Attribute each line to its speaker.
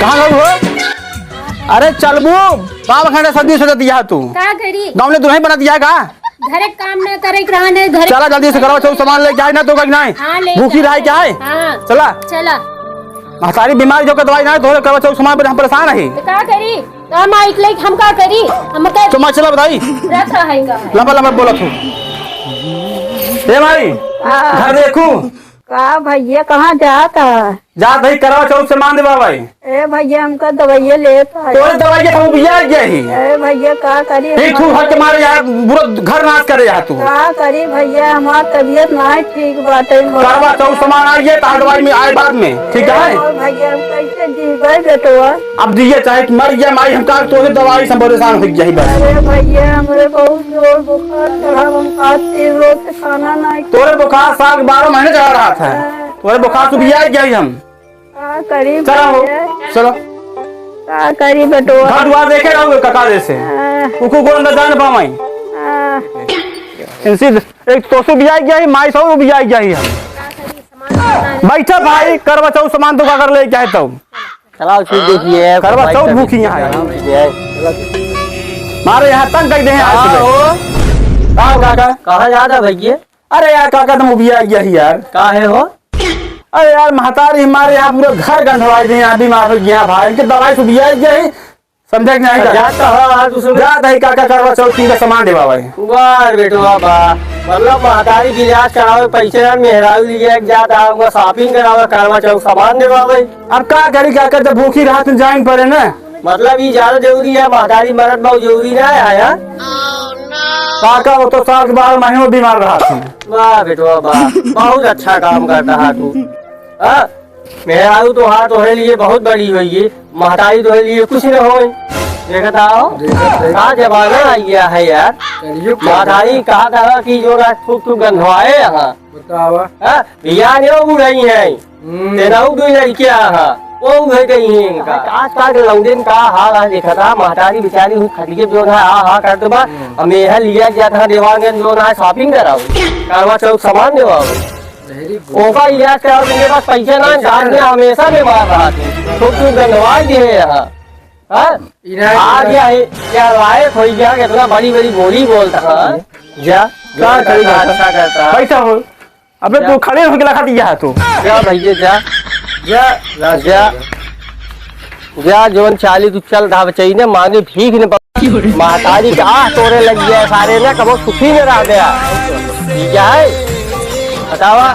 Speaker 1: कहाँ गई हो? अरे चलबू बाबा खंडे सदी से दिया तू
Speaker 2: का करी
Speaker 1: गाँव ने दुल्हन बना दिया का
Speaker 2: घरे काम न करे रहने घरे
Speaker 1: चला जल्दी से करो सब सामान लेके आए ना तो कहीं नहीं
Speaker 2: हाँ, ले
Speaker 1: भूखी रह क्या है
Speaker 2: हाँ
Speaker 1: चला
Speaker 2: चला
Speaker 1: सारी बीमारी जो का दवाई ना तो करो सब सामान पर हम परेशान है
Speaker 2: तो का करी तो माइक ले हम का करी हम का
Speaker 1: तो मैं चला बताई
Speaker 2: रख है का
Speaker 1: लंबा लंबा बोला तू ए भाई घर देखू
Speaker 3: का भैया कहाँ जाता है?
Speaker 1: जा भाई करवा चौथ से मान दे भाई
Speaker 3: ए भैया हमका दवाइया लेता है।
Speaker 1: तो दवाई के हम बिया गया ही
Speaker 3: ए भैया का करी
Speaker 1: ठीक तू हट के मारे यार पूरा घर नाश करे यार तू
Speaker 3: का करी भैया हमार तबीयत नहीं ठीक बाटे
Speaker 1: करवा चौथ सामान आ गया तो दवाई में आए बाद में ठीक है
Speaker 3: और भैया हम कैसे जीवे बेटवा?
Speaker 1: अब दिए चाहे मर गया माई हम का तो दवाई से परेशान हो गई बस
Speaker 3: अरे भैया हमरे बहुत जोर बुखार चढ़ा हम खाते रोज खाना नहीं
Speaker 1: तोरे बुखार साल 12 महीने चढ़ा रहा था तोरे बुखार तो बिया गया ही हम
Speaker 3: का करी
Speaker 1: चलो
Speaker 3: भैया?
Speaker 1: चलो
Speaker 3: का करी बेटवा?
Speaker 1: घर दुआर देखे रहोगे कका जैसे उनको को अंदर जान पावाई इनसे एक तोसु बिया गया ही माई सौ बिया गया ही हम बैठा भाई करवा चौथ सामान तो कर ले जाए तो
Speaker 4: चलाओ चीज देखिए
Speaker 1: करवा चौथ भूखी यहाँ है मारे यहाँ तंग कर दे काका
Speaker 4: कहाँ जाता भैया?
Speaker 1: अरे यार काका तुम बिया गया ही यार
Speaker 4: काहे हो?
Speaker 1: अरे यार महतारी हमारे यहाँ पूरा घर गंधवाई दे यहाँ बीमार हो गया भाई इनके दवाई से बिया गया ही समझे कि नहीं
Speaker 4: जाता हाँ दूसरे
Speaker 1: जाता ही काका करवा चौथ का सामान दे भाई
Speaker 4: बार बेटो बाबा मतलब महतारी की इलाज करावे पैसे ना मेहरारू लिए जाता होगा शॉपिंग करावे करवा चौथ सामान देवा भाई
Speaker 1: अब का करी काका जब भूखी रात में जाइन पड़े ना
Speaker 4: मतलब ये ज्यादा जरूरी है महतारी मरद बहुत जरूरी ना है यार
Speaker 1: काका वो तो साल 12 महीने में बीमार रहा था
Speaker 4: वाह बेटो वाह बहुत अच्छा काम करता है तू हाँ मेहरारू तो हाँ तुम्हारे लिए बहुत बड़ी हुई है महतारी तुम्हारे लिए कुछ न हो देखता हो कहा जमाना आ गया है यार महतारी कहा था कि जो ना खूब खूब गंधवाए यहाँ भैया ने वो रही है तेरा दो लड़कियां वो उधर गई है इनका आजकल के लौंडेन का हाल है देखा था महतारी बेचारी हुई खटिए जो है हाँ करते बा हमें यह लिया गया था देवांगन जो है शॉपिंग कराओ करवा चौथ सामान देवाओ ओका इलाज कराओ उनके पास पैसे ना जान हमेशा बीमार रहा थे खूब खूब गंधवाई दिए यहाँ आ गया है क्या लायक हो गया कितना बड़ी बड़ी बोली बोलता है जा अच्छा करता
Speaker 1: पैसा हो अबे तू खड़े होके लगा दिया तू
Speaker 4: जा भैया जा जा जा जा जोन चाली तू चल रहा बच्ची ने मांगे भीख ने महतारी का तोड़े लग गया सारे ने कबो सुखी में रह गया क्या है बतावा